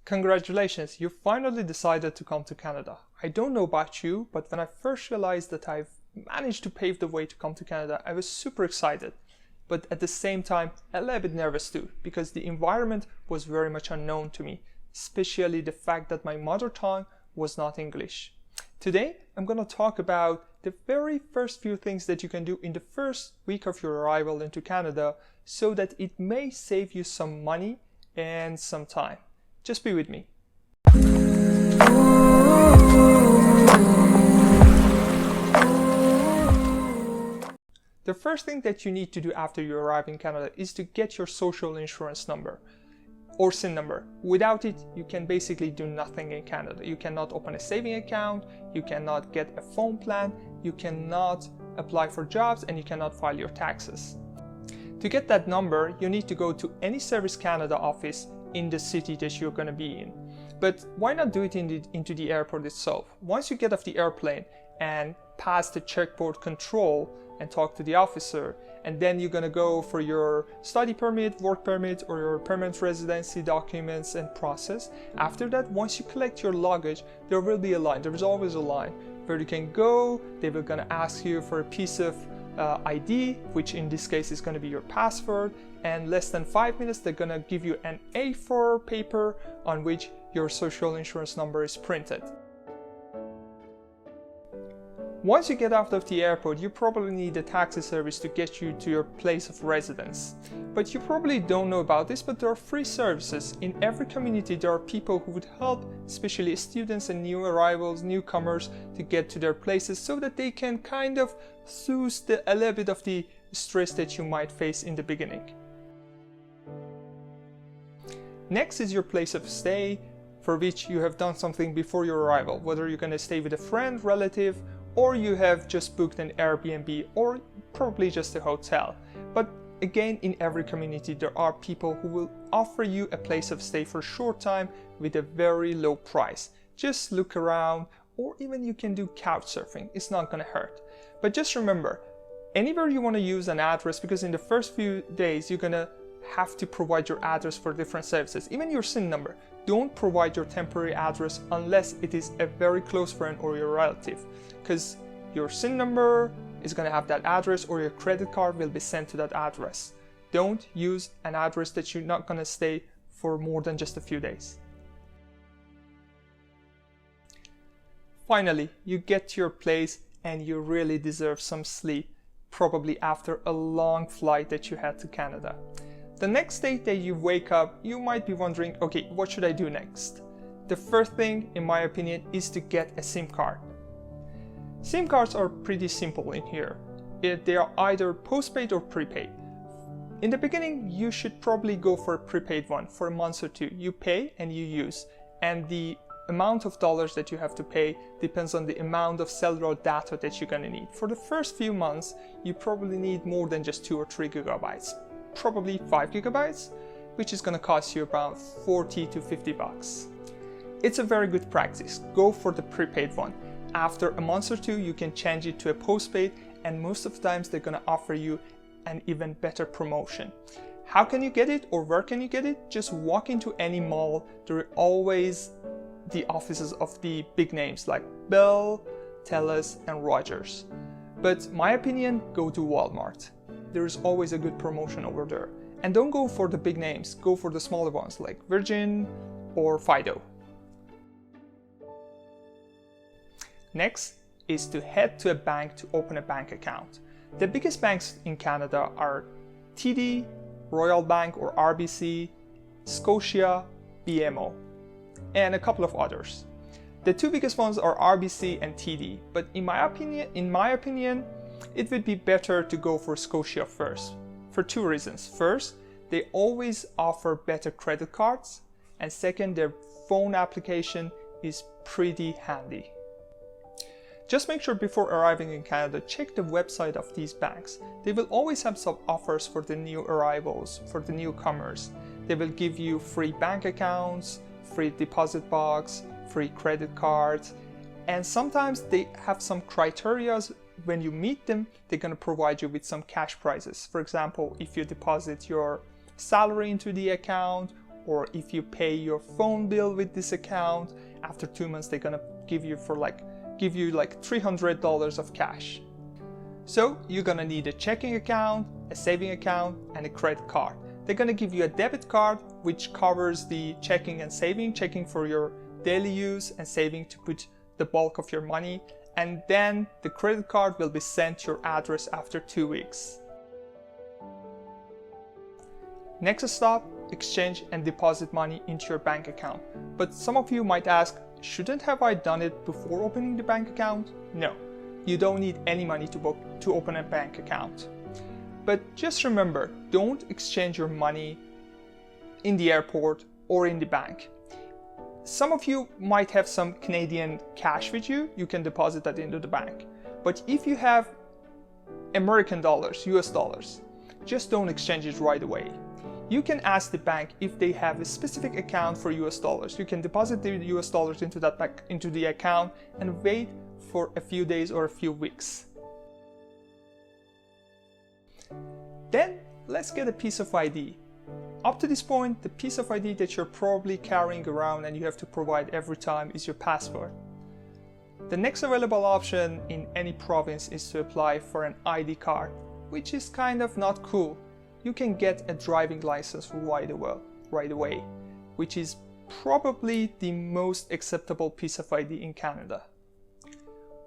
Congratulations, you finally decided to come to Canada. I don't know about you, but when I first realized that I've managed to pave the way to come to Canada, I was super excited. But at the same time, a little bit nervous too, because the environment was very much unknown to me, especially the fact that my mother tongue was not English. Today, I'm going to talk about the very first few things that you can do in the first week of your arrival into Canada so that it may save you some money and some time. Just be with me. The first thing that you need to do after you arrive in Canada is to get your social insurance number or SIN number. Without it, you can basically do nothing in Canada. You cannot open a saving account, you cannot get a phone plan, you cannot apply for jobs, and you cannot file your taxes. To get that number, you need to go to any Service Canada office in the city that you're going to be in. But why not do it into the airport itself? Once you get off the airplane and pass the checkpoint control and talk to the officer, and then you're going to go for your study permit, work permit, or your permanent residency documents and process. After that, once you collect your luggage, there will be a line. There is always a line where you can go. They will going to ask you for a piece of ID, which in this case is going to be your passport, and less than 5 minutes they're going to give you an A4 paper on which your social insurance number is printed. Once you get out of the airport, you probably need a taxi service to get you to your place of residence. But you probably don't know about this, but there are free services. In every community there are people who would help, especially students and new arrivals, newcomers, to get to their places so that they can kind of soothe a little bit of the stress that you might face in the beginning. Next is your place of stay, for which you have done something before your arrival, whether you're going to stay with a friend, relative, or you have just booked an Airbnb or probably just a hotel. But again, in every community there are people who will offer you a place of stay for a short time with a very low price. Just look around, or even you can do couch surfing. It's not going to hurt. But just remember, anywhere you want to use an address, because in the first few days you're going to have to provide your address for different services, even your SIN number. Don't provide your temporary address unless it is a very close friend or your relative, because your SIN number is going to have that address, or your credit card will be sent to that address. Don't use an address that you're not going to stay for more than just a few days. Finally, you get to your place and you really deserve some sleep, probably after a long flight that you had to Canada. The next day that you wake up, you might be wondering, okay, what should I do next? The first thing, in my opinion, is to get a SIM card. SIM cards are pretty simple in here. They are either postpaid or prepaid. In the beginning, you should probably go for a prepaid one for a month or two. You pay and you use, and the amount of dollars that you have to pay depends on the amount of cellular data that you're going to need. For the first few months, you probably need more than just 2 or 3 gigabytes. Probably 5 gigabytes, which is going to cost you about 40 to 50 bucks. It's a very good practice. Go for the prepaid one. After a month or two, you can change it to a postpaid, and most of the times they're going to offer you an even better promotion. How can you get it, or where can you get it? Just walk into any mall. There are always the offices of the big names like Bell, TELUS, and Rogers. But my opinion, go to Walmart. There is always a good promotion over there. And don't go for the big names, go for the smaller ones like Virgin or Fido. Next is to head to a bank to open a bank account. The biggest banks in Canada are TD, Royal Bank or RBC, Scotia, BMO, and a couple of others. The two biggest ones are RBC and TD, but in my opinion, it would be better to go for Scotia first, for 2 reasons. First, they always offer better credit cards, and second, their phone application is pretty handy. Just make sure before arriving in Canada, check the website of these banks. They will always have some offers for the new arrivals, for the newcomers. They will give you free bank accounts, free deposit box, free credit cards, and sometimes they have some criteria. When you meet them, they're going to provide you with some cash prizes. For example, if you deposit your salary into the account, or if you pay your phone bill with this account, after 2 months they're gonna give you like $300 of cash. So you're gonna need a checking account, a saving account, and a credit card. They're gonna give you a debit card which covers the checking and saving, checking for your daily use and saving to put the bulk of your money, and then the credit card will be sent to your address after 2 weeks. Next stop, exchange and deposit money into your bank account. But some of you might ask, shouldn't have I done it before opening the bank account? No, you don't need any money to open a bank account. But just remember, don't exchange your money in the airport or in the bank. Some of you might have some Canadian cash with you, you can deposit that into the bank. But if you have American dollars, US dollars, just don't exchange it right away. You can ask the bank if they have a specific account for US dollars. You can deposit the US dollars into the account and wait for a few days or a few weeks. Then let's get a piece of ID. Up to this point, the piece of ID that you're probably carrying around and you have to provide every time is your passport. The next available option in any province is to apply for an ID card, which is kind of not cool. You can get a driving license right away, which is probably the most acceptable piece of ID in Canada.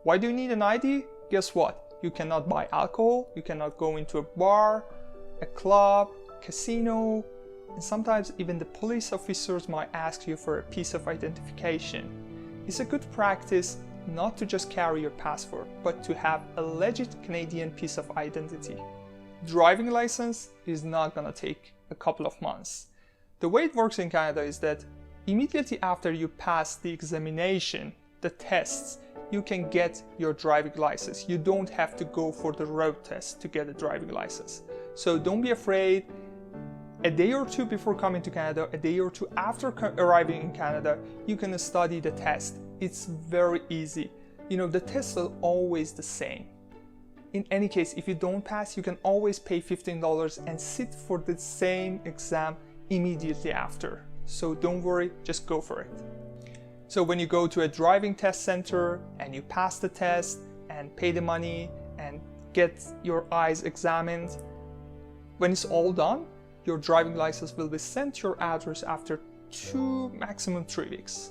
Why do you need an ID? Guess what? You cannot buy alcohol, you cannot go into a bar, a club, casino, and sometimes even the police officers might ask you for a piece of identification. It's a good practice not to just carry your passport, but to have a legit Canadian piece of identity. Driving license is not gonna take a couple of months. The way it works in Canada is that immediately after you pass the examination, the tests, you can get your driving license. You don't have to go for the road test to get a driving license. So don't be afraid. A day or two before coming to Canada, a day or two after arriving in Canada, you can study the test. It's very easy. You know, the tests are always the same. In any case, if you don't pass, you can always pay $15 and sit for the same exam immediately after. So don't worry, just go for it. So when you go to a driving test center and you pass the test and pay the money and get your eyes examined, when it's all done, your driving license will be sent to your address after 2, maximum 3 weeks.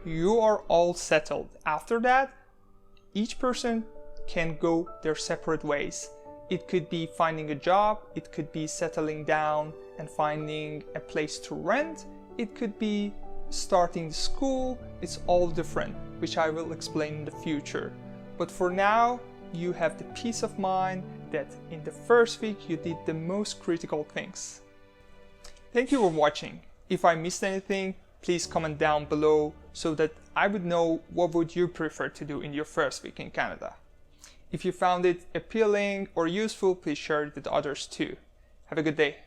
You are all settled. After that, each person can go their separate ways. It could be finding a job, it could be settling down and finding a place to rent, it could be starting school. It's all different, which I will explain in the future. But for now, you have the peace of mind that in the first week you did the most critical things. Thank you for watching. If I missed anything, please comment down below so that I would know what would you prefer to do in your first week in Canada. If you found it appealing or useful, please share it with others too. Have a good day.